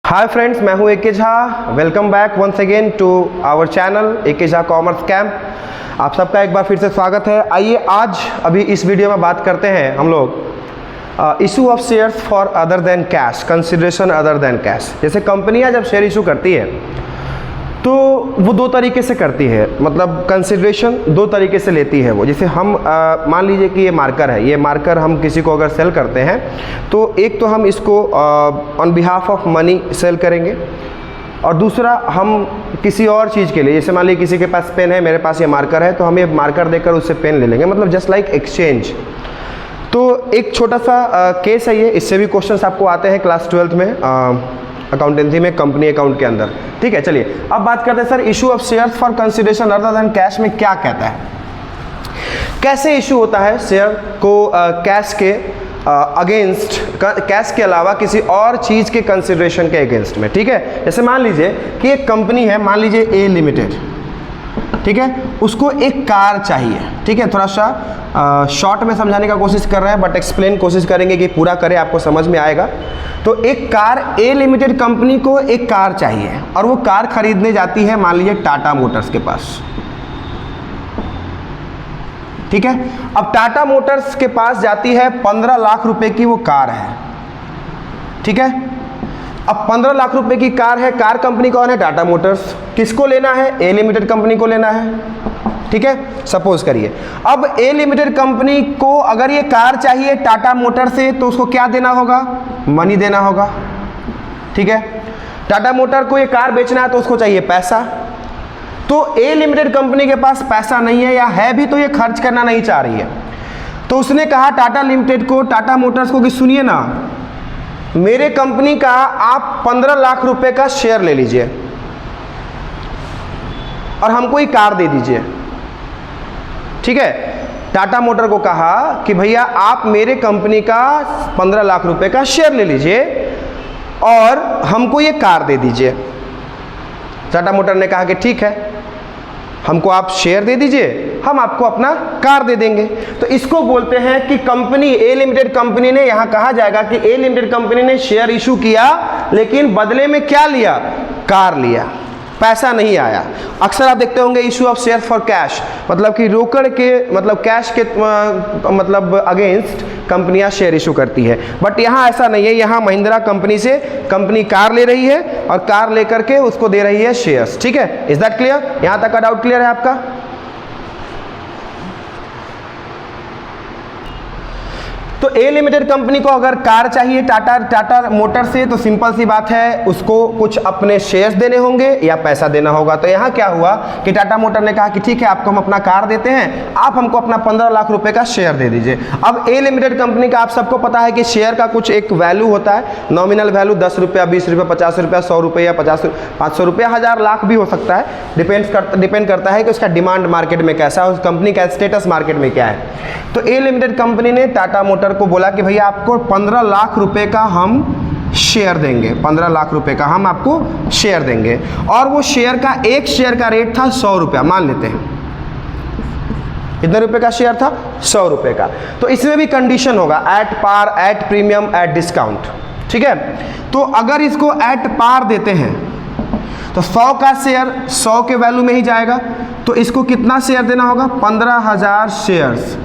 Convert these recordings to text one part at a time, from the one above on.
हाय friends, मैं हूं A K. Jha. Welcome back once again to our channel A K. Jha commerce camp. आप सबका एक बार फिर से स्वागत है। आइए आज अभी इस वीडियो में बात करते हैं हम लोग issue of shares for other than cash, consideration other than cash. जैसे कंपनियां जब शेयर इशू करती है तो वो दो तरीके से करती है, मतलब कंसिडरेशन दो तरीके से लेती है वो। जैसे हम मान लीजिए कि ये मार्कर है, ये मार्कर हम किसी को अगर सेल करते हैं तो एक तो हम इसको on behalf of money sale करेंगे और दूसरा हम किसी और चीज़ के लिए, जैसे मान लीजिए किसी के पास पेन है, मेरे पास ये मार्कर है, तो हम ये मार्कर देकर उससे पेन ले लेंगे, मतलब जस्ट लाइक एक्सचेंज। तो एक छोटा सा केस है ये, इससे भी क्वेश्चंस आपको आते हैं क्लास 12th में अकाउंटेंसी में, कंपनी अकाउंट के अंदर। ठीक है, चलिए अब बात करते हैं sir issue of shares for consideration other than cash में क्या कहता है, कैसे इशू होता है शेयर को कैश के अगेंस्ट, कैश के अलावा किसी और चीज़ के कंसिडरेशन के अगेंस्ट में। ठीक है, जैसे मान लीजिए कि एक कंपनी है, मान लीजिए ए लिमिटेड, ठीक है, उसको एक कार चाहिए। ठीक है, थोड़ा सा शॉर्ट में समझाने का कोशिश कर रहे हैं, बट एक्सप्लेन कोशिश करेंगे कि पूरा करें, आपको समझ में आएगा। तो एक कार, ए लिमिटेड कंपनी को एक कार चाहिए और वो कार खरीदने जाती है मान लीजिए टाटा मोटर्स के पास। ठीक है, अब टाटा मोटर्स के पास जाती है, 15 लाख रुपए की वो कार है। ठीक है, अब 15 लाख रुपए की कार है, कार कंपनी कौन है? टाटा मोटर्स। किसको लेना है? ए लिमिटेड कंपनी को लेना है। ठीक है, सपोज करिए अब ए लिमिटेड कंपनी को अगर ये कार चाहिए टाटा मोटर से, तो उसको क्या देना होगा? मनी देना होगा। ठीक है, टाटा मोटर को ये कार बेचना है तो उसको चाहिए पैसा। तो ए लिमिटेड कंपनी के पास पैसा नहीं है, या है भी तो ये खर्च करना नहीं चाह रही है। तो उसने कहा टाटा लिमिटेड को, टाटा मोटर्स को कि सुनिए ना, मेरे कंपनी का आप 15 लाख रुपए का शेयर ले लीजिए और हमको ये कार दे दीजिए। ठीक है, टाटा मोटर को कहा कि भैया आप मेरे कंपनी का 15 लाख रुपए का शेयर ले लीजिए और हमको ये कार दे दीजिए। टाटा मोटर ने कहा कि ठीक है, हमको आप शेयर दे दीजिए, हम आपको अपना कार दे देंगे। तो इसको बोलते हैं कि कंपनी, ए लिमिटेड कंपनी ने, यहां कहा जाएगा कि ए लिमिटेड कंपनी ने शेयर इशू किया, लेकिन बदले में क्या लिया? कार लिया, पैसा नहीं आया। अक्सर आप देखते होंगे issue of share for cash, मतलब कि रोकड़ के, मतलब कैश के मतलब अगेंस्ट कंपनियां शेयर इशू करती है, बट यहाँ ऐसा नहीं है। यहाँ महिंद्रा कंपनी से कंपनी कार ले रही है और कार लेकर के उसको दे रही है शेयर्स। ठीक है, इज दैट क्लियर? यहाँ तक का डाउट क्लियर है आपका? तो ए लिमिटेड कंपनी को अगर कार चाहिए टाटा मोटर से, तो सिंपल सी बात है, उसको कुछ अपने शेयर्स देने होंगे या पैसा देना होगा। तो यहाँ क्या हुआ कि टाटा मोटर ने कहा कि ठीक है, आपको हम अपना कार देते हैं, आप हमको अपना 15 लाख रुपए का शेयर दे दीजिए। अब ए लिमिटेड कंपनी का आप सबको पता है कि शेयर का कुछ एक वैल्यू होता है, नॉमिनल वैल्यू 10 रुपया, 20 रुपया, 50 रुपया, 100 रुपया, 500 रुपया, 1000 लाख भी हो सकता है। डिपेंड करता है कि उसका डिमांड मार्केट में कैसा है, उस कंपनी का स्टेटस मार्केट में क्या है। तो ए लिमिटेड कंपनी ने टाटा मोटर को बोला कि भैया आपको 15 लाख रुपए का हम शेयर देंगे, 15 लाख रुपए का हम आपको शेयर देंगे। और वो शेयर का, एक शेयर का रेट था 100 रुपया, मान लेते हैं। कितने रुपए का शेयर था? 100 रुपए का। तो इसमें भी कंडीशन होगा, at par, at premium, at discount. ठीक है, तो अगर इसको एट पार देते हैं तो 100 का शेयर 100 के वैल्यू में ही जाएगा, तो इसको कितना शेयर देना होगा? 15,000 शेयर्स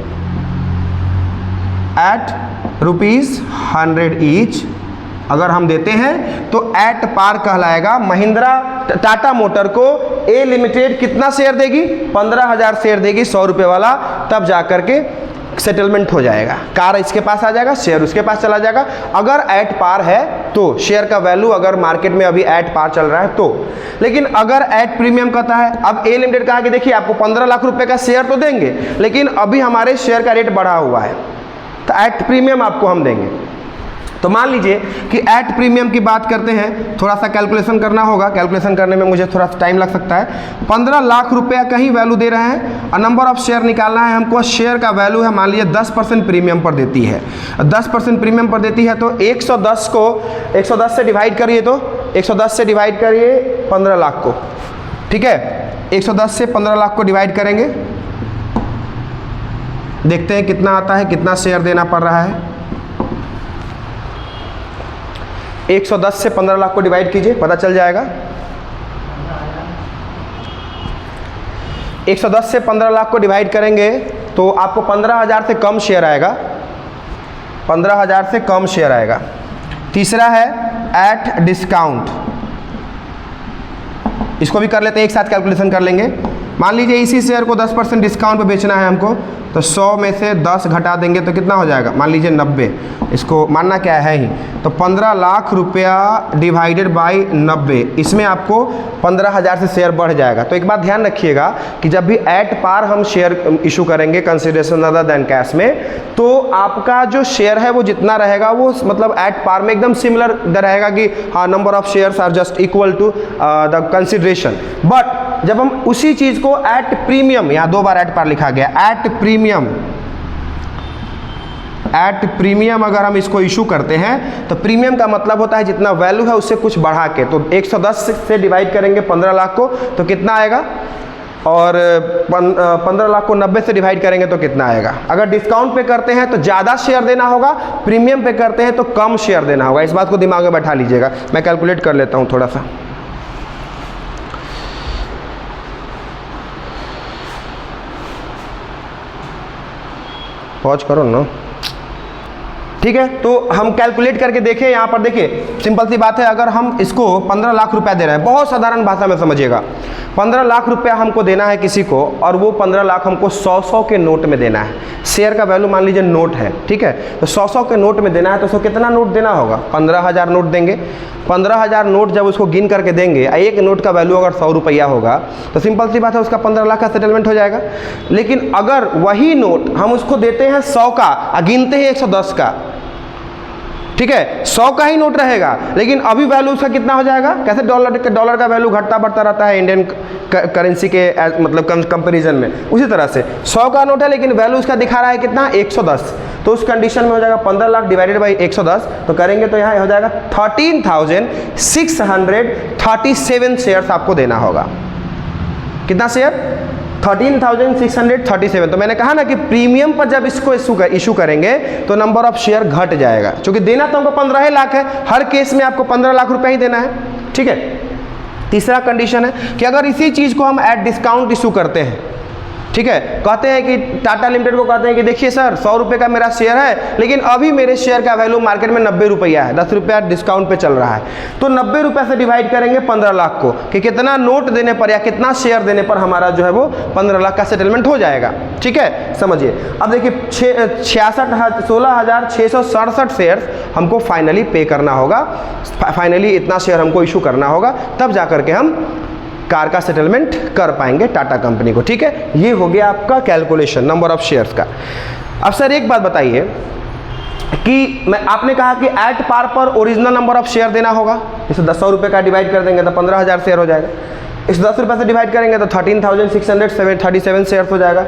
एट ₹100 ईच अगर हम देते हैं तो एट पार कहलाएगा। महिंद्रा टाटा मोटर को ए लिमिटेड कितना शेयर देगी? 15,000 शेयर देगी, 100 रुपये वाला, तब जाकर के सेटलमेंट हो जाएगा। कार इसके पास आ जाएगा, शेयर उसके पास चला जाएगा। अगर एट पार है तो शेयर का वैल्यू, अगर मार्केट में अभी एट पार चल रहा है तो, लेकिन अगर एट प्रीमियम कहता है, अब ए लिमिटेड कहा कि देखिए आपको 15 लाख रुपए का शेयर तो देंगे, लेकिन अभी हमारे शेयर का रेट बढ़ा हुआ है, तो एट प्रीमियम आपको हम देंगे। तो मान लीजिए कि एट प्रीमियम की बात करते हैं, थोड़ा सा कैलकुलेशन करना होगा, कैलकुलेशन करने में मुझे थोड़ा सा टाइम लग सकता है। 15 लाख रुपया का ही वैल्यू दे रहे हैं और नंबर ऑफ शेयर निकालना है हमको। शेयर का वैल्यू है, मान लीजिए 10% प्रीमियम पर देती है, 10% प्रीमियम पर देती है, तो 110 को 110 से डिवाइड करिए, तो 110 से डिवाइड करिए 15 लाख को। ठीक है, 110 से 15 लाख को डिवाइड करेंगे, देखते हैं कितना आता है, कितना शेयर देना पड़ रहा है। 110 से 15 लाख को डिवाइड कीजिए, पता चल जाएगा। 110 से 15 लाख को डिवाइड करेंगे तो आपको 15,000 से कम शेयर आएगा, 15,000 से कम शेयर आएगा। तीसरा है एट डिस्काउंट, इसको भी कर लेते हैं, एक साथ कैलकुलेशन कर लेंगे। मान लीजिए इसी शेयर को 10% डिस्काउंट पे बेचना है हमको, तो 100 में से 10 घटा देंगे तो कितना हो जाएगा, मान लीजिए 90, इसको मानना क्या है ही, तो 15 लाख रुपया डिवाइडेड बाई 90, इसमें आपको 15,000 से शेयर बढ़ जाएगा। तो एक बात ध्यान रखिएगा कि जब भी एट पार हम शेयर इशू करेंगे कंसिडरेशन अदर देन कैश में, तो आपका जो शेयर है वो जितना रहेगा वो मतलब एट पार में एकदम सिमिलर रहेगा कि हाँ number of shares are just equal to the consideration. But जब हम उसी चीज़ को एट प्रीमियम, यहाँ 2 बार एट पार लिखा गया, एट प्रीमियम अगर हम इसको इशू करते हैं तो प्रीमियम का मतलब होता है जितना वैल्यू है उससे कुछ बढ़ा के। तो 110 से डिवाइड करेंगे 15 लाख को तो कितना आएगा, और 15 लाख को 90 से डिवाइड करेंगे तो कितना आएगा। अगर डिस्काउंट पे करते हैं तो ज़्यादा शेयर देना होगा, प्रीमियम पे करते हैं तो कम शेयर देना होगा। इस बात को दिमाग में बैठा लीजिएगा। मैं कैलकुलेट कर लेता हूँ थोड़ा सा। पॉज करो ना, ठीक है। तो हम कैलकुलेट करके देखें, यहाँ पर देखिए सिंपल सी बात है, अगर हम इसको 15 लाख रुपया दे रहे हैं, बहुत साधारण भाषा में समझिएगा, 15 लाख रुपया हमको देना है किसी को, और वो 15 लाख हमको 100-100 के नोट में देना है। शेयर का वैल्यू मान लीजिए नोट है, ठीक है, तो 100-100 के नोट में देना है, तो उसको कितना नोट देना होगा, 15,000 नोट देंगे। 15,000 नोट जब उसको गिन करके देंगे, एक नोट का वैल्यू अगर 100 रुपया होगा तो सिंपल सी बात है उसका 15 लाख का सेटलमेंट हो जाएगा। लेकिन अगर वही नोट हम उसको देते हैं 100 का और गिनते हैं 110 का, ठीक है, 100 का ही नोट रहेगा, लेकिन अभी वैल्यू उसका कितना हो जाएगा, कैसे डॉलर का वैल्यू घटता बढ़ता रहता है इंडियन करेंसी के मतलब कंपैरिजन में, उसी तरह से 100 का नोट है लेकिन वैल्यू उसका दिखा रहा है कितना, 110। तो उस कंडीशन में हो जाएगा 15 लाख डिवाइडेड बाई 110, तो करेंगे तो यहाँ हो जाएगा 13,637 शेयर्स आपको देना होगा। कितना शेयर, 13,637। तो मैंने कहा ना कि प्रीमियम पर जब इसको इशू करेंगे तो नंबर ऑफ शेयर घट जाएगा, क्योंकि देना तो हमको 15 लाख है, हर केस में आपको 15 लाख रुपया ही देना है, ठीक है। तीसरा कंडीशन है कि अगर इसी चीज़ को हम एट डिस्काउंट इशू करते हैं, ठीक है, कहते हैं कि टाटा लिमिटेड को कहते हैं कि देखिए सर 100 रुपये का मेरा शेयर है, लेकिन अभी मेरे शेयर का वैल्यू मार्केट में 90 रुपया है, 10 रुपया डिस्काउंट पे चल रहा है, तो 90 रुपये से डिवाइड करेंगे 15 लाख को कि कितना नोट देने पर या कितना शेयर देने पर हमारा जो है वो 15 लाख का सेटलमेंट हो जाएगा, ठीक है। समझिए, अब देखिए 16,667 शेयर हमको फाइनली पे करना होगा, फाइनली इतना शेयर हमको इशू करना होगा, तब जा करके हम कार का सेटलमेंट कर पाएंगे टाटा कंपनी को, ठीक है। ये हो गया आपका कैलकुलेशन नंबर ऑफ शेयर्स का। अब सर एक बात बताइए कि आपने कहा कि एट पार पर ओरिजिनल नंबर ऑफ शेयर देना होगा, जैसे 100 रुपये का डिवाइड कर देंगे तो 15,000 शेयर हो जाएगा, इस 10 रुपये से डिवाइड करेंगे तो 13,637 शेयर्स हो जाएगा,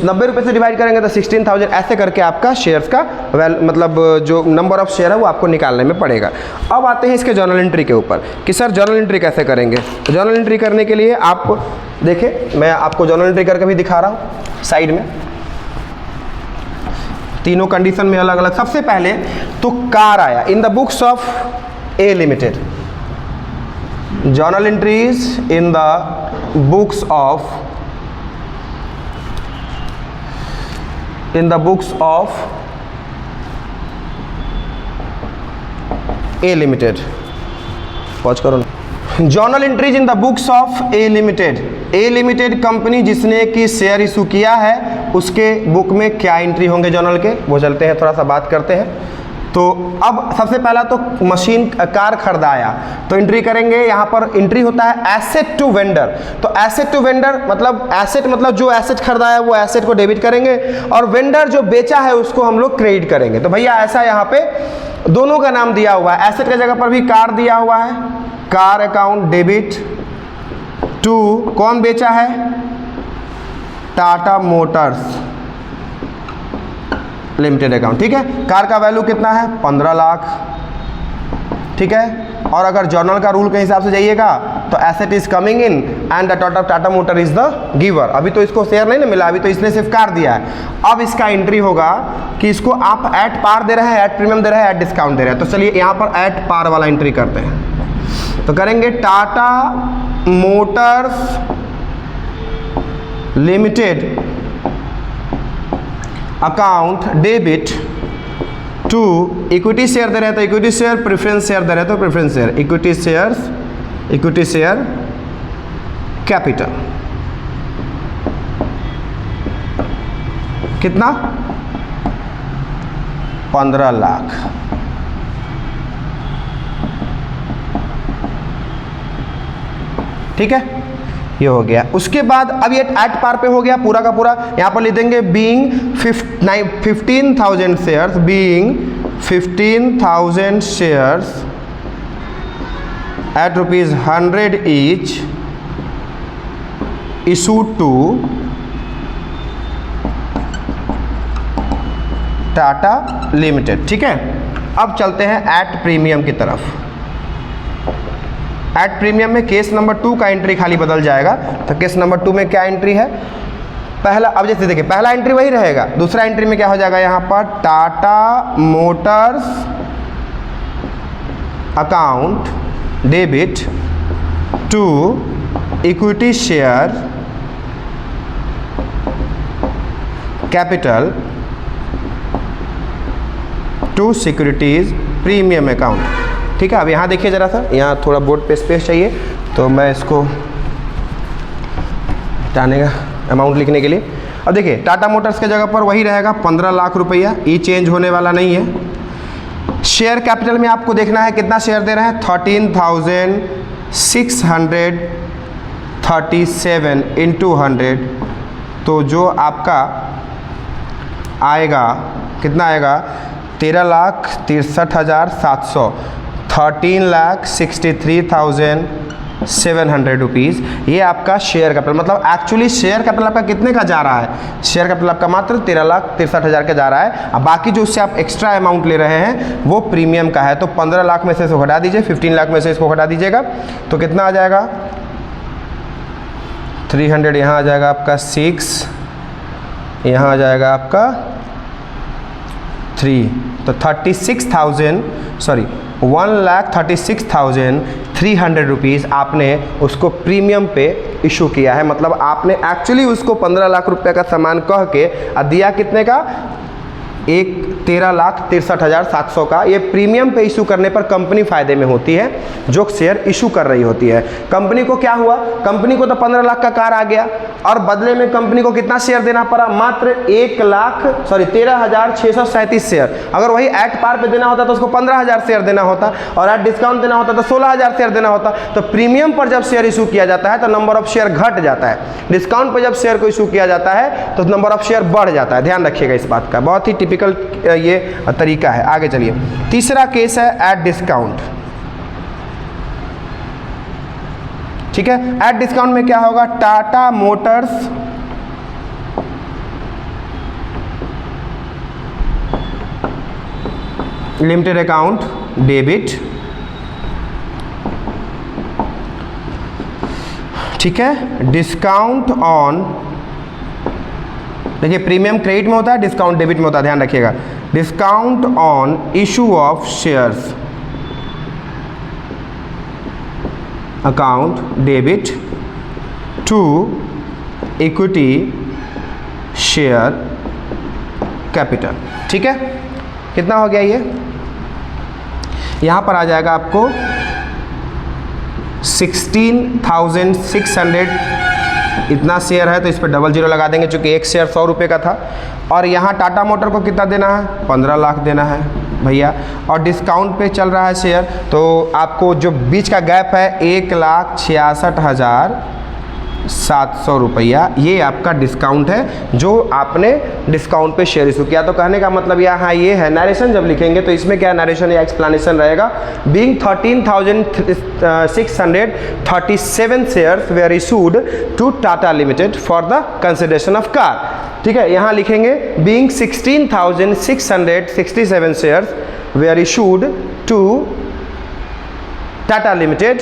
90 रुपये से डिवाइड करेंगे तो 16,000, ऐसे करके आपका शेयर्स का मतलब जो नंबर ऑफ शेयर है वो आपको निकालने में पड़ेगा। अब आते हैं इसके जर्नल एंट्री के ऊपर कि सर जर्नल एंट्री कैसे करेंगे। तो जर्नल एंट्री करने के लिए आप देखें, मैं आपको जर्नल एंट्री करके भी दिखा रहा हूँ साइड में, तीनों कंडीशन में अलग अलग। सबसे पहले तो कार आया in the books of A limited, journal entries in the books of A Limited। Pause करो ना। Journal entries in the books of A limited company जिसने कि शेयर इशू किया है उसके बुक में क्या एंट्री होंगे जर्नल के, वो चलते हैं थोड़ा सा बात करते हैं। तो अब सबसे पहला तो मशीन कार खरीदाया तो एंट्री करेंगे, यहाँ पर एंट्री होता है एसेट टू वेंडर। तो एसेट टू वेंडर मतलब एसेट मतलब जो एसेट खरीदाया वो एसेट को डेबिट करेंगे, और वेंडर जो बेचा है उसको हम लोग क्रेडिट करेंगे। तो भैया ऐसा यहाँ पे दोनों का नाम दिया हुआ है, एसेट की जगह पर भी कार दिया हुआ है, कार अकाउंट डेबिट टू कौन बेचा है, टाटा मोटर्स लिमिटेड अकाउंट, ठीक है। कार का वैल्यू कितना है 15 लाख, ठीक है। और अगर जर्नल का रूल के हिसाब से जाइएगा तो asset is coming in and the Tata motor is the giver. अभी तो इसको शेयर नहीं ना मिला, अभी तो इसने सिर्फ कार दिया है। अब इसका एंट्री होगा कि इसको आप एट पार दे रहे हैं, एट प्रीमियम दे रहे हैं, एट डिस्काउंट दे रहे हैं। तो चलिए यहाँ पर एट पार वाला एंट्री करते हैं। तो करेंगे Tata Motors limited account debit to equity share दे रहे हैं तो इक्विटी शेयर, प्रेफरेंस शेयर दे रहे हैं तो preference share, equity share capital कितना 15 लाख। ठीक है, ये हो गया। उसके बाद अब ये एट पार पे हो गया पूरा का पूरा। यहां पर लिख देंगे being 15,000 shares, being 15,000 shares at ₹100 each issued to Tata limited. ठीक है, अब चलते हैं एट प्रीमियम की तरफ। एट प्रीमियम में केस नंबर 2 का एंट्री खाली बदल जाएगा। तो केस नंबर 2 में क्या एंट्री है? पहला, अब जैसे देखिए पहला एंट्री वही रहेगा, दूसरा एंट्री में क्या हो जाएगा यहाँ पर Tata Motors account debit to equity share capital to securities premium account. ठीक है, अब यहाँ देखिए ज़रा सा, यहाँ थोड़ा बोर्ड पे स्पेस चाहिए तो मैं इसको हटाने का अमाउंट लिखने के लिए। अब देखिए टाटा मोटर्स के जगह पर वही रहेगा 15 लाख रुपया, ये चेंज होने वाला नहीं है। शेयर कैपिटल में आपको देखना है कितना शेयर दे रहे हैं, 13,637 इंटू 100, तो जो आपका आएगा कितना आएगा 13,63,700, 13,63,700 रुपीज़। ये आपका शेयर कैपिटल, मतलब एक्चुअली शेयर कैपिटल आपका कितने का जा रहा है? शेयर कैपिटल आपका मात्र 13,63,000 का जा रहा है। अब बाकी जो उससे आप एक्स्ट्रा अमाउंट ले रहे हैं वो प्रीमियम का है। तो 15 लाख में से इसको घटा दीजिए, 15 लाख में से इसको घटा दीजिएगा तो कितना आ जाएगा 300, यहाँ आ जाएगा आपका 6, यहाँ आ जाएगा आपका 3, तो 1,36,300 रुपीज़ आपने उसको प्रीमियम पे इशू किया है। मतलब आपने एक्चुअली उसको 15 लाख रुपए का सामान कह के दिया कितने का, 13,63,700 का। ये प्रीमियम पे इशू करने पर कंपनी फायदे में होती है जो शेयर इशू कर रही होती है। कंपनी को क्या हुआ, कंपनी को तो 15 लाख का कार आ गया और बदले में कंपनी को कितना शेयर देना पड़ा, मात्र 13,637 शेयर। अगर वही एट पार पे देना होता तो उसको 15,000 शेयर देना होता और एट डिस्काउंट देना होता तो 16,000 शेयर देना होता। तो प्रीमियम पर जब शेयर इशू किया जाता है तो नंबर ऑफ शेयर घट जाता है, डिस्काउंट पर जब शेयर को इशू किया जाता है तो नंबर ऑफ शेयर बढ़ जाता है। ध्यान रखिएगा इस बात का, बहुत ही टिपिकल ये तरीका है। आगे चलिए, तीसरा केस है एट डिस्काउंट। ठीक है, एट डिस्काउंट में क्या होगा, Tata Motors limited account debit, ठीक है, डिस्काउंट ऑन, देखिए प्रीमियम क्रेडिट में होता है, डिस्काउंट डेबिट में होता है, ध्यान रखिएगा। Discount on issue of shares account debit to equity share capital. ठीक है, कितना हो गया ये, यहाँ पर आ जाएगा आपको 16,600, इतना शेयर है तो इस पर डबल जीरो लगा देंगे क्योंकि एक शेयर 100 रुपये का था। और यहाँ टाटा मोटर को कितना देना है, 15 लाख देना है भैया, और डिस्काउंट पे चल रहा है शेयर, तो आपको जो बीच का गैप है 1,66,700 रुपया, ये आपका डिस्काउंट है जो आपने डिस्काउंट पे शेयर इशू किया। तो कहने का मतलब यहाँ ये है, नरेशन जब लिखेंगे तो इसमें क्या नरेशन या एक्सप्लेनेशन रहेगा, being 13,637 shares were issued to Tata limited for the consideration of car. ठीक है, यहाँ लिखेंगे being 16,667 shares were issued to Tata limited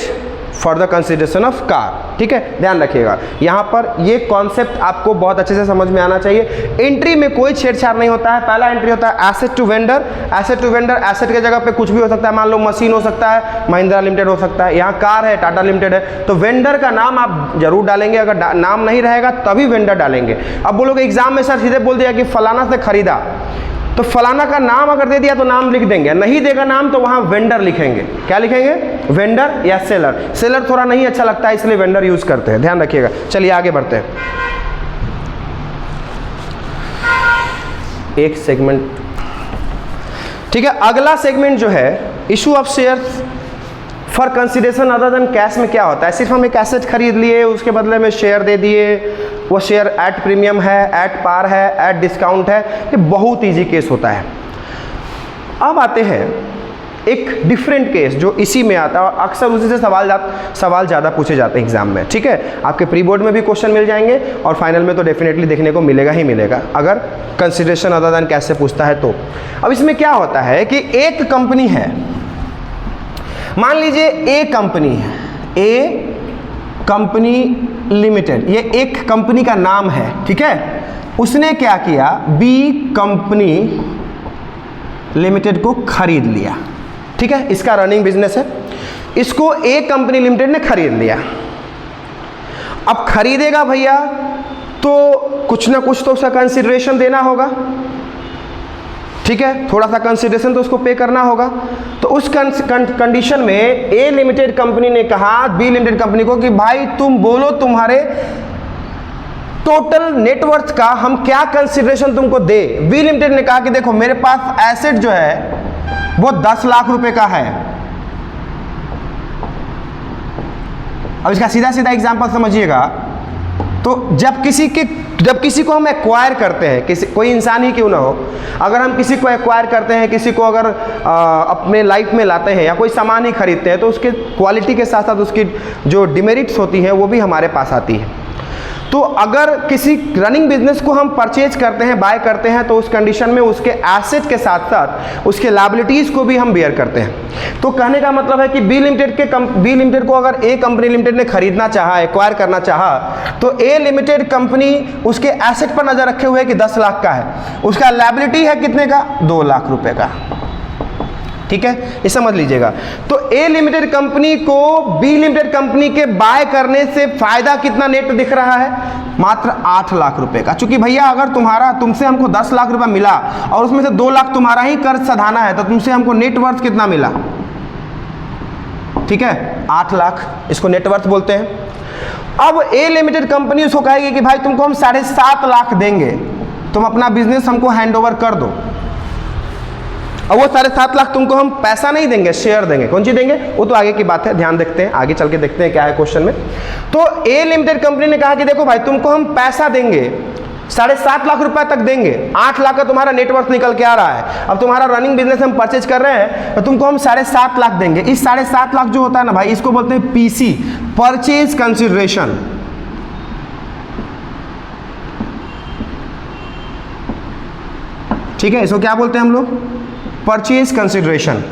for the consideration of car. ठीक है, ध्यान रखिएगा यहाँ पर ये कॉन्सेप्ट आपको बहुत अच्छे से समझ में आना चाहिए। एंट्री में कोई छेड़छाड़ नहीं होता है। पहला एंट्री होता है asset to vendor. Asset to vendor, asset के जगह पे कुछ भी हो सकता है, मान लो मशीन हो सकता है, महिंद्रा लिमिटेड हो सकता है, यहाँ कार है, टाटा लिमिटेड है, तो वेंडर का नाम आप जरूर डालेंगे। अगर नाम नहीं रहेगा तभी वेंडर डालेंगे। अब बोलोगे एग्जाम में सर सीधे बोल दिया कि फलाना से खरीदा, तो फलाना का नाम अगर दे दिया तो नाम लिख देंगे, नहीं देगा नाम तो वहां वेंडर लिखेंगे। क्या लिखेंगे? वेंडर या सेलर। सेलर थोड़ा नहीं अच्छा लगता है इसलिए वेंडर यूज करते हैं, ध्यान रखिएगा। चलिए आगे बढ़ते हैं। एक सेगमेंट, ठीक है। अगला सेगमेंट जो है issue of shares for consideration other than cash में क्या होता है? सिर्फ हम एक एसेट खरीद लिए, उसके बदले में शेयर दे दिए, वो शेयर एट प्रीमियम है, एट पार है, एट डिस्काउंट है, ये बहुत इजी केस होता है। अब आते हैं एक डिफरेंट केस जो इसी में आता है और अक्सर उसी से सवाल ज़्यादा पूछे जाते हैं एग्जाम में। ठीक है, आपके प्री बोर्ड में भी क्वेश्चन मिल जाएंगे और फाइनल में तो डेफिनेटली देखने को मिलेगा ही मिलेगा, अगर कंसिडरेशन अदर देन कैश से पूछता है तो। अब इसमें क्या होता है कि एक कंपनी है, मान लीजिए ए कंपनी है, ए कंपनी लिमिटेड, ये एक कंपनी का नाम है। ठीक है, उसने क्या किया, बी कंपनी लिमिटेड को खरीद लिया। ठीक है, इसका रनिंग बिजनेस है, इसको ए कंपनी लिमिटेड ने खरीद लिया। अब खरीदेगा भैया तो कुछ ना कुछ तो उसका कंसिडरेशन देना होगा। ठीक है, थोड़ा सा कंसिडरेशन तो उसको पे करना होगा। तो उस कंडीशन में ए लिमिटेड कंपनी ने कहा बी लिमिटेड कंपनी को कि भाई तुम बोलो तुम्हारे टोटल नेटवर्थ का हम क्या कंसिडरेशन तुमको दे। बी लिमिटेड ने कहा कि देखो मेरे पास एसेट जो है वो 10 लाख रुपए का है। अब इसका सीधा सीधा एग्जांपल समझिएगा। तो जब किसी को हम एक्वायर करते हैं, कोई इंसान ही क्यों ना हो, अगर हम किसी को एक्वायर करते हैं, किसी को अगर अपने लाइफ में लाते हैं या कोई सामान ही खरीदते हैं, तो उसके क्वालिटी के साथ साथ उसकी जो डिमेरिट्स होती हैं वो भी हमारे पास आती है। तो अगर किसी रनिंग बिजनेस को हम परचेज करते हैं, बाय करते हैं, तो उस कंडीशन में उसके एसेट के साथ साथ उसके लायबिलिटीज़ को भी हम बेयर करते हैं। तो कहने का मतलब है कि बी लिमिटेड को अगर ए कंपनी लिमिटेड ने खरीदना चाहा, एक्वायर करना चाहा, तो ए लिमिटेड कंपनी उसके एसेट पर नज़र रखे हुए कि 10 लाख का है, उसका लायबिलिटी है कितने का? 2 लाख रुपए का। ठीक है, ये समझ लीजिएगा। तो ए लिमिटेड कंपनी को बी लिमिटेड कंपनी के बाय करने से फायदा कितना नेट दिख रहा है? मात्र 8 लाख रुपए का। चूंकि भैया अगर तुमसे हमको 10 लाख रुपए मिला और उसमें से 2 लाख तुम्हारा ही कर्ज सधाना है, तो तुमसे हमको नेटवर्थ कितना मिला? ठीक है, 8 लाख, इसको नेटवर्थ बोलते हैं। अब ए लिमिटेड कंपनी उसको कहेगी कि भाई तुमको हम 7.5 लाख देंगे, तुम अपना बिजनेस हमको हैंड ओवर कर दो। और वो 7.5 लाख तुमको हम पैसा नहीं देंगे, शेयर देंगे। कौन सी देंगे वो तो आगे की बात है, ध्यान देखते हैं, आगे चल के देखते हैं क्या है क्वेश्चन में। तो ए लिमिटेड कंपनी ने कहा कि देखो भाई तुमको हम पैसा देंगे, 7.5 लाख रुपए तक देंगे, 8 लाख का तुम्हारा नेटवर्थ निकल के आ रहा है। अब तुम्हारा रनिंग बिजनेस हम परचेज कर रहे हैं तो तुमको हम 7.5 लाख देंगे। इस 7.5 लाख जो होता है ना भाई, इसको बोलते हैं पीसी, परचेज कंसिडरेशन। ठीक है, इसको क्या बोलते हैं हम लोग? Purchase consideration.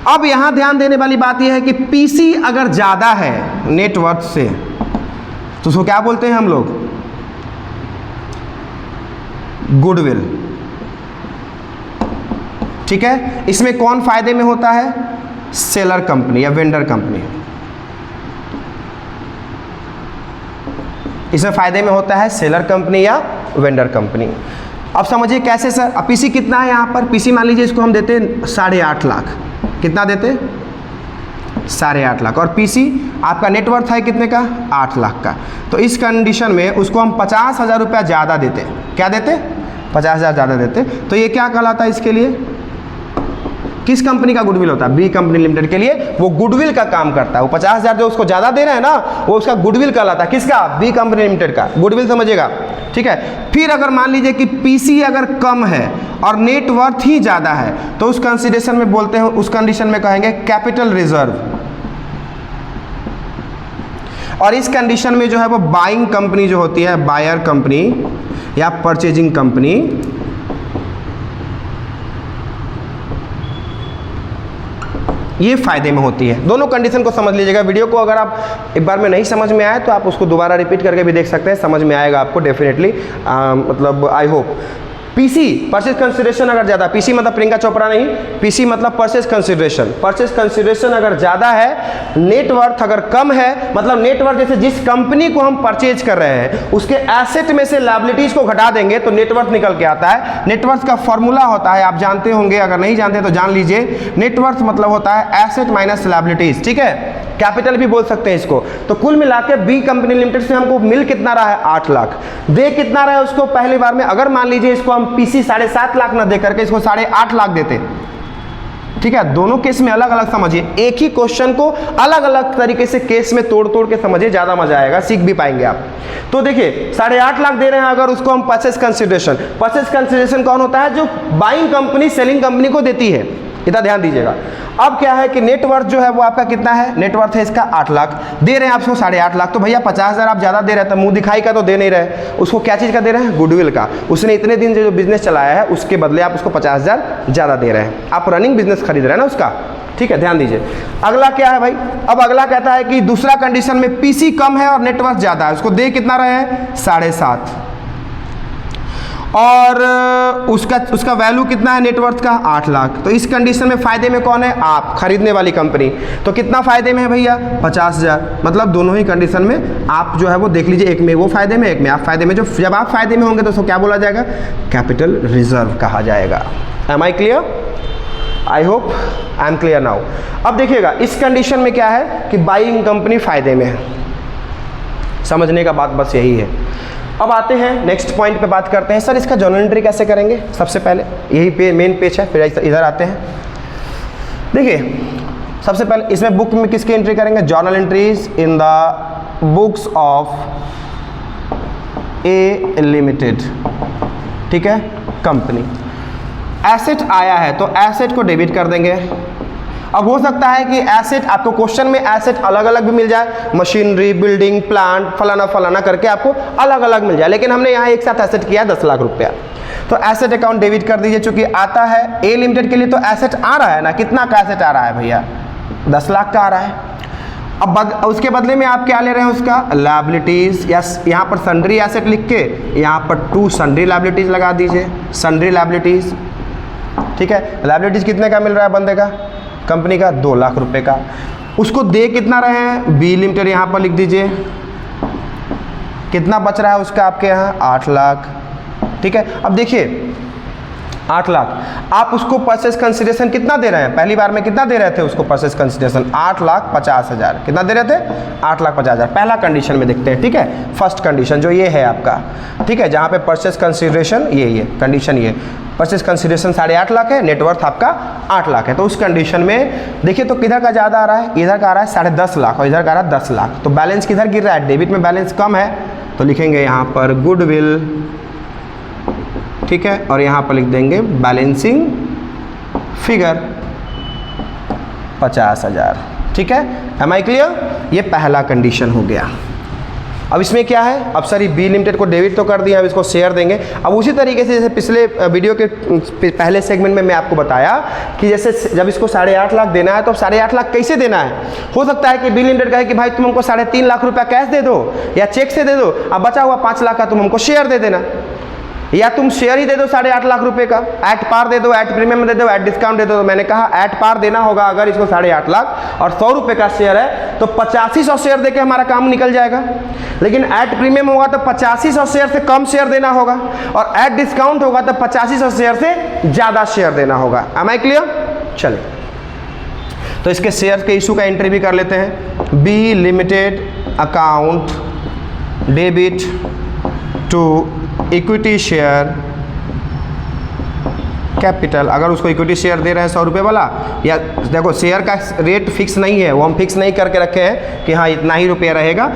अब यहां ध्यान देने वाली बात यह है कि पीसी अगर ज्यादा है नेटवर्थ से तो उसको क्या बोलते हैं हम लोग? गुडविल। ठीक है, इसमें कौन फायदे में होता है? सेलर कंपनी या वेंडर कंपनी। इसमें फायदे में होता है सेलर कंपनी या वेंडर कंपनी। अब समझिए कैसे सर। अब पीसी कितना है यहाँ पर? पीसी मान लीजिए इसको हम देते हैं 8.5 लाख। कितना देते? 8.5 लाख। और पीसी आपका नेटवर्थ है कितने का? 8 लाख का। तो इस कंडीशन में उसको हम 50,000 रुपया ज़्यादा देते। क्या देते? 50,000 ज़्यादा देते। तो ये क्या कहलाता है इसके लिए? किस कंपनी का गुडविल होता है? बी कंपनी लिमिटेड के लिए वो गुडविल का काम करता है। वो 50,000 जो उसको ज़्यादा दे रहे हैं ना, वो उसका गुडविल कहलाता है। किसका? बी कंपनी लिमिटेड का गुडविल, समझिएगा। ठीक है, फिर अगर मान लीजिए कि पीसी अगर कम है और नेटवर्थ ही ज़्यादा है तो उस कंसिडरेशन में बोलते हैं, उस कंडीशन में कहेंगे कैपिटल रिजर्व। और इस कंडीशन में जो है वो बाइंग कंपनी जो होती है, बायर कंपनी या परचेजिंग कंपनी, ये फ़ायदे में होती है। दोनों कंडीशन को समझ लीजिएगा। वीडियो को अगर आप एक बार में नहीं समझ में आए तो आप उसको दोबारा रिपीट करके भी देख सकते हैं, समझ में आएगा आपको डेफिनेटली। मतलब I hope. PC purchase consideration अगर ज़्यादा, पीसी मतलब प्रियंका चोपड़ा नहीं, पीसी मतलब परचेज कंसिडरेशन। परचेज कंसिडरेशन अगर ज़्यादा है, नेटवर्थ अगर कम है, मतलब नेटवर्थ जैसे जिस कंपनी को हम परचेज कर रहे हैं उसके एसेट में से लायबिलिटीज को घटा देंगे तो नेटवर्थ निकल के आता है। नेटवर्थ का फॉर्मूला होता है, आप जानते होंगे, अगर नहीं जानते तो जान लीजिए। नेटवर्थ मतलब होता है एसेट माइनस लायबिलिटीज, ठीक है, कैपिटल भी बोल सकते हैं इसको। तो कुल मिला के बी कंपनी लिमिटेड से हमको मिल कितना रहा है, 8 लाख। दे कितना रहा है उसको पहली बार में, अगर मान लीजिए इसको हम पीसी 7.5 लाख ना दे करके इसको 8.5 लाख देते, ठीक है। दोनों केस में अलग अलग समझिए, एक ही क्वेश्चन को अलग अलग तरीके से केस में तोड़ तोड़ के समझिए, ज्यादा मजा आएगा, सीख भी पाएंगे आप। तो देखिए 8.5 लाख दे रहे हैं अगर उसको हम परचेज कंसिडरेशन। परचेज कंसिडरेशन कौन होता है, जो बाइंग कंपनी सेलिंग कंपनी को देती है, इतना ध्यान दीजिएगा। अब क्या है कि नेटवर्थ जो है वो आपका कितना है, नेटवर्थ है इसका 8 लाख, दे रहे हैं आपको 8.5 लाख। तो भैया 50,000 आप ज़्यादा दे रहे हैं, तो मुंह दिखाई का तो दे नहीं रहे, उसको क्या चीज़ का दे रहे हैं, गुडविल का। उसने इतने दिन जो बिजनेस चलाया है उसके बदले आप उसको 50,000 ज़्यादा दे रहे हैं, आप रनिंग बिजनेस खरीद रहे हैं ना उसका, ठीक है, ध्यान दीजिए। अगला क्या है भाई, अब अगला कहता है कि दूसरा कंडीशन में पीसी कम है और नेटवर्थ ज़्यादा है, उसको दे कितना रहे हैं, 7.5, और उसका वैल्यू कितना है नेटवर्थ का, 8 लाख। तो इस कंडीशन में फायदे में कौन है, आप, खरीदने वाली कंपनी। तो कितना फायदे में है भैया, 50,000। मतलब दोनों ही कंडीशन में आप जो है वो देख लीजिए, एक में वो फायदे में, एक में आप फायदे में। जो जब आप फायदे में होंगे तो उसको क्या बोला जाएगा, कैपिटल रिजर्व कहा जाएगा। Am I clear, I hope I am clear now. अब देखिएगा इस कंडीशन में क्या है कि बाइंग कंपनी फायदे में है, समझने का बात बस यही है। अब आते हैं नेक्स्ट पॉइंट पे बात करते हैं। सर इसका जर्नल एंट्री कैसे करेंगे, सबसे पहले यही मेन पेज है, फिर इधर आते हैं। देखिए सबसे पहले इसमें बुक में किसकी एंट्री करेंगे, journal entries in the books of A limited, ठीक है, कंपनी। एसेट आया है तो एसेट को डेबिट कर देंगे। अब हो सकता है कि एसेट आपको क्वेश्चन में एसेट अलग अलग भी मिल जाए, मशीनरी, बिल्डिंग, प्लांट, फलाना फलाना करके आपको अलग अलग मिल जाए, लेकिन हमने यहाँ एक साथ एसेट किया 10 लाख रुपया। तो एसेट अकाउंट डेबिट कर दीजिए, चूंकि आता है ए लिमिटेड के लिए तो एसेट आ रहा है ना, कितना का एसेट आ रहा है भैया, 10 लाख का आ रहा है। अब उसके बदले में आप क्या ले रहे हैं, उसका लायबिलिटीज, या यहाँ पर सन्ड्री एसेट लिख के यहाँ पर 2 सन्ड्री लायबिलिटीज लगा दीजिए, सन्ड्री लायबिलिटीज, ठीक है। लायबिलिटीज कितने का मिल रहा है बंदे का, कंपनी का 2 लाख रुपए का। उसको दे कितना रहे हैं, बी लिमिटेड यहाँ पर लिख दीजिए, कितना बच रहा है उसका आपके यहाँ, 8 लाख, ठीक है। अब देखिए 8 लाख, आप उसको परचेज कंसिडरेशन कितना दे रहे हैं, पहली बार में कितना दे रहे थे उसको परचेज कंसिडरेशन, 8,50,000, कितना दे रहे थे, 8,50,000। पहला कंडीशन में देखते हैं, ठीक है, फर्स्ट कंडीशन जो ये है आपका, ठीक है, जहाँ पे परचेज कंसिडरेशन ये कंडीशन, ये परचेज कंसिडरेशन 8.5 लाख है, नेटवर्थ आपका 8 लाख है। तो उस कंडीशन में देखिए तो किधर का ज़्यादा आ रहा है, इधर का आ रहा है 10.5 लाख और इधर का आ रहा है 10 लाख। तो बैलेंस किधर गिर रहा है, डेबिट में बैलेंस कम है, तो लिखेंगे यहाँ पर गुडविल, ठीक है, और यहाँ पर लिख देंगे बैलेंसिंग फिगर 50,000, ठीक है। एम आई क्लियर, ये पहला कंडीशन हो गया। अब इसमें क्या है, अब सर बी लिमिटेड को डेबिट तो कर दिया, अब इसको शेयर देंगे। अब उसी तरीके से जैसे पिछले वीडियो के पहले सेगमेंट में मैं आपको बताया कि जैसे जब इसको 8.5 लाख देना है तो 8.5 लाख कैसे देना है। हो सकता है कि बी लिमिटेड कहे कि भाई तुम हमको 3.5 लाख रुपया कैश दे दो या चेक से दे दो, अब बचा हुआ 5 लाख का तुम हमको शेयर दे देना, या तुम शेयर ही दे दो 8.5 लाख रुपए का, एट पार दे दो, एट प्रीमियम दे दो, एट डिस्काउंट दे दो। तो मैंने कहा एट पार देना होगा, अगर इसको 8.5 लाख और 100 रुपए का शेयर है तो 8500 शेयर देके हमारा काम निकल जाएगा। लेकिन एट प्रीमियम होगा तो 8500 शेयर से कम शेयर देना होगा, और एट डिस्काउंट होगा तो 8500 शेयर से ज़्यादा शेयर देना होगा। एम आई क्लियर, चलिए तो इसके शेयर के इशू का एंट्री भी कर लेते हैं। B limited account debit to equity share capital. अगर उसको इक्विटी शेयर दे रहे हैं 100 रुपये वाला, या देखो शेयर का रेट फिक्स नहीं है, वो हम फिक्स नहीं करके रखे हैं कि हाँ इतना ही रुपया रहेगा,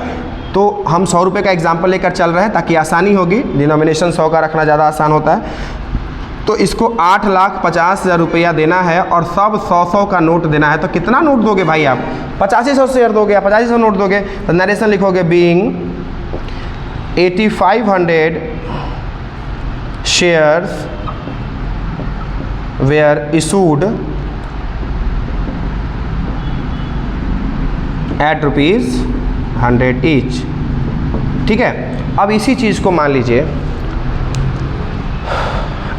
तो हम 100 रुपये का एग्जाम्पल लेकर चल रहे हैं ताकि आसानी होगी, डिनोमिनेशन 100 का रखना ज़्यादा आसान होता है। तो इसको 8,50,000 रुपया देना है और सब 100 का नोट देना है। तो कितना नोट दोगे भाई आप, 8500 शेयर दोगे या 8500 नोट दोगे, तो नरेशन लिखोगे being 8500 shares were issued at ₹100 each. ठीक है, अब इसी चीज़ को मान लीजिए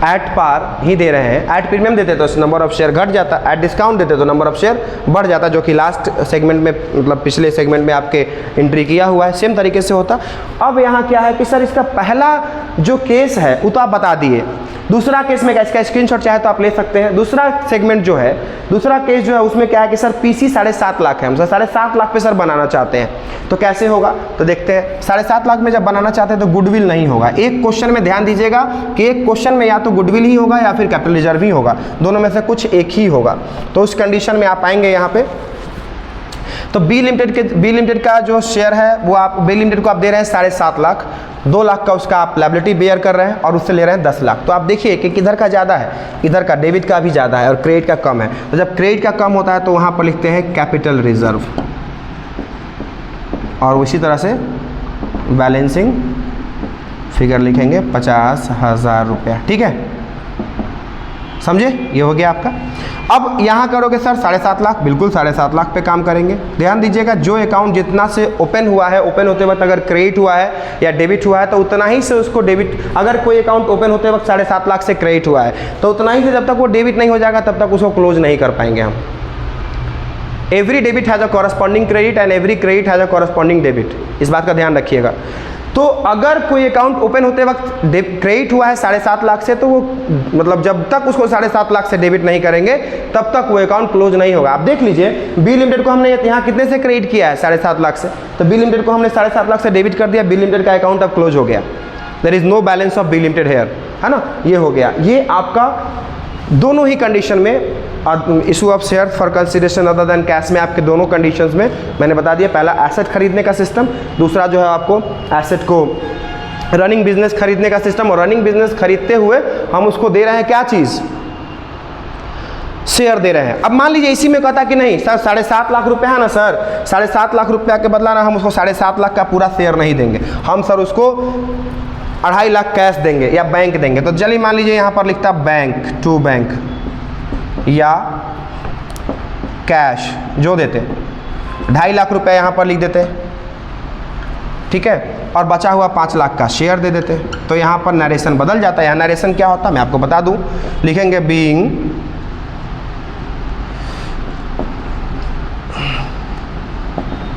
एट पार ही दे रहे हैं, एट प्रीमियम देते तो नंबर ऑफ शेयर घट जाता, एट डिस्काउंट देते तो नंबर ऑफ शेयर बढ़ जाता, जो कि लास्ट सेगमेंट में मतलब पिछले सेगमेंट में आपके एंट्री किया हुआ है, सेम तरीके से होता। अब यहाँ क्या है कि सर इसका पहला जो केस है वो तो आप बता दिए, दूसरा केस में क्या, इसका स्क्रीनशॉट चाहे तो आप ले सकते हैं। दूसरा सेगमेंट जो है, दूसरा केस जो है उसमें क्या है कि सर पीसी 7.5 लाख है, हम सर 7.5 लाख पे सर बनाना चाहते हैं, तो कैसे होगा तो देखते हैं। 7.5 लाख में जब बनाना चाहते हैं तो गुडविल नहीं होगा। एक क्वेश्चन में ध्यान दीजिएगा कि एक क्वेश्चन में या तो गुडविल ही होगा या फिर कैपिटल रिजर्व ही होगा, दोनों में से कुछ एक ही होगा। तो उस कंडीशन में आप आएंगे यहाँ पे, तो बी लिमिटेड का जो शेयर है वो आप बी लिमिटेड को आप दे रहे हैं 7.5 लाख, 2 लाख का उसका आप लायबिलिटी बेयर कर रहे हैं और उससे ले रहे हैं 10 लाख। तो आप देखिए कि किधर का ज़्यादा है, इधर का डेबिट का भी ज़्यादा है और क्रेडिट का कम है। तो जब क्रेडिट का कम होता है तो वहाँ पर लिखते हैं कैपिटल रिजर्व, और उसी तरह से बैलेंसिंग फिगर लिखेंगे 50,000 रुपया। ठीक है, समझे, ये हो गया आपका। अब यहाँ करोगे सर 7.5 लाख, बिल्कुल 7.5 लाख पे काम करेंगे। ध्यान दीजिएगा जो अकाउंट जितना से ओपन हुआ है, ओपन होते वक्त अगर क्रेडिट हुआ है या डेबिट हुआ है तो उतना ही से उसको डेबिट, अगर कोई अकाउंट ओपन होते वक्त 7.5 लाख से क्रेडिट हुआ है तो उतना ही से जब तक वो डेबिट नहीं हो जाएगा तब तक उसको क्लोज नहीं कर पाएंगे हम। Every debit has a corresponding credit and every credit has a corresponding debit, इस बात का ध्यान रखिएगा। तो अगर कोई अकाउंट ओपन होते वक्त क्रेडिट हुआ है 7.5 लाख से, तो वो मतलब जब तक उसको 7.5 लाख से डेबिट नहीं करेंगे तब तक वो अकाउंट क्लोज नहीं होगा। आप देख लीजिए बी लिमिटेड को हमने यहाँ कितने से क्रेडिट किया है, 7.5 लाख से, तो बी लिमिटेड को हमने 7.5 लाख से डेबिट कर दिया, बी लिमिटेड का अकाउंट अब क्लोज हो गया। There is no balance of B limited here, है ना, ये हो गया। ये आपका दोनों ही कंडीशन में issue of share for consideration other than cash में आपके दोनों कंडीशंस में मैंने बता दिया। पहला एसेट खरीदने का सिस्टम, दूसरा जो है आपको एसेट को रनिंग बिजनेस खरीदने का सिस्टम, और रनिंग बिजनेस खरीदते हुए हम उसको दे रहे हैं क्या चीज़, शेयर दे रहे हैं। अब मान लीजिए इसी में कहता कि नहीं सर 7.5 लाख रुपया है ना सर, 7.5 लाख रुपया के बदला ना हम उसको 7.5 लाख का पूरा शेयर नहीं देंगे, हम सर उसको 2.5 लाख कैश देंगे या बैंक देंगे। तो चलिए मान लीजिए यहाँ पर लिखता बैंक टू बैंक या कैश जो देते 2.5 लाख रुपया यहाँ पर लिख देते, ठीक है, और बचा हुआ 5 लाख का शेयर दे देते। तो यहाँ पर नरेशन बदल जाता है। यहाँ नरेशन क्या होता है मैं आपको बता दूँ, लिखेंगे being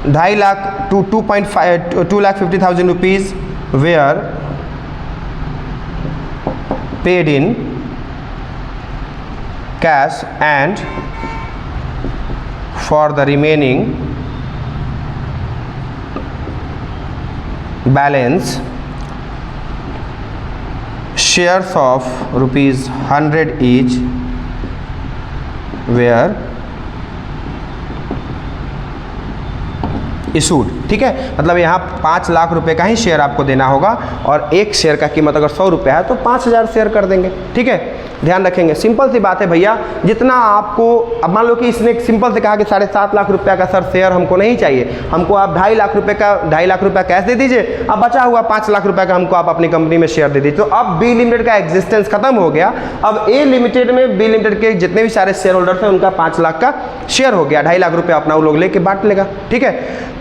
₹2,50,000 rupees were paid in cash and for the remaining balance shares of ₹100 each were issued. ठीक है, मतलब यहाँ 5 लाख रुपए का ही शेयर आपको देना होगा और एक शेयर का कीमत अगर 100 रुपये है तो 5,000 शेयर कर देंगे। ठीक है, ध्यान रखेंगे, सिंपल सी बात है भैया। जितना आपको, अब मान लो कि इसने सिंपल से कहा कि 7.5 लाख रुपया का सर शेयर हमको नहीं चाहिए, हमको आप 2.5 लाख रुपए का 2.5 लाख रुपया कैश दे दीजिए, अब बचा हुआ 5 लाख रुपए का हमको आप अपनी कंपनी में शेयर दे दीजिए। तो अब बी लिमिटेड का एग्जिस्टेंस खत्म हो गया। अब ए लिमिटेड में बी लिमिटेड के जितने भी सारे शेयर होल्डर्स हैं उनका 5 लाख का शेयर हो गया, 2.5 लाख रुपया अपना वो लोग लेके बांट लेगा। ठीक है,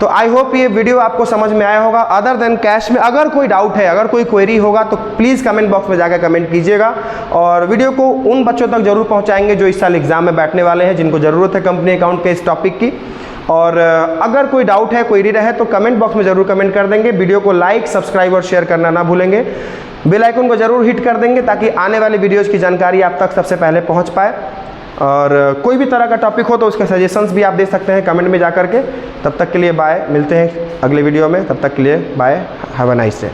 तो आई होप ये वीडियो आपको समझ में आया होगा। अदर देन कैश में अगर कोई डाउट है, अगर कोई क्वेरी होगा तो प्लीज़ कमेंट बॉक्स में जाकर कमेंट कीजिएगा, और वीडियो को उन बच्चों तक जरूर पहुंचाएंगे जो इस साल एग्जाम में बैठने वाले हैं, जिनको ज़रूरत है कंपनी अकाउंट के इस टॉपिक की। और अगर कोई डाउट है, क्वेरी रहे तो कमेंट बॉक्स में जरूर कमेंट कर देंगे। वीडियो को लाइक, सब्सक्राइब और शेयर करना ना भूलेंगे। बेल आइकन को जरूर हिट कर देंगे ताकि आने वाले वीडियोज़ की जानकारी आप तक सबसे पहले पहुँच पाए। और कोई भी तरह का टॉपिक हो तो उसके सजेशंस भी आप दे सकते हैं कमेंट में जा करके। तब तक के लिए बाय, मिलते हैं अगले वीडियो में, तब तक के लिए bye, have a nice day.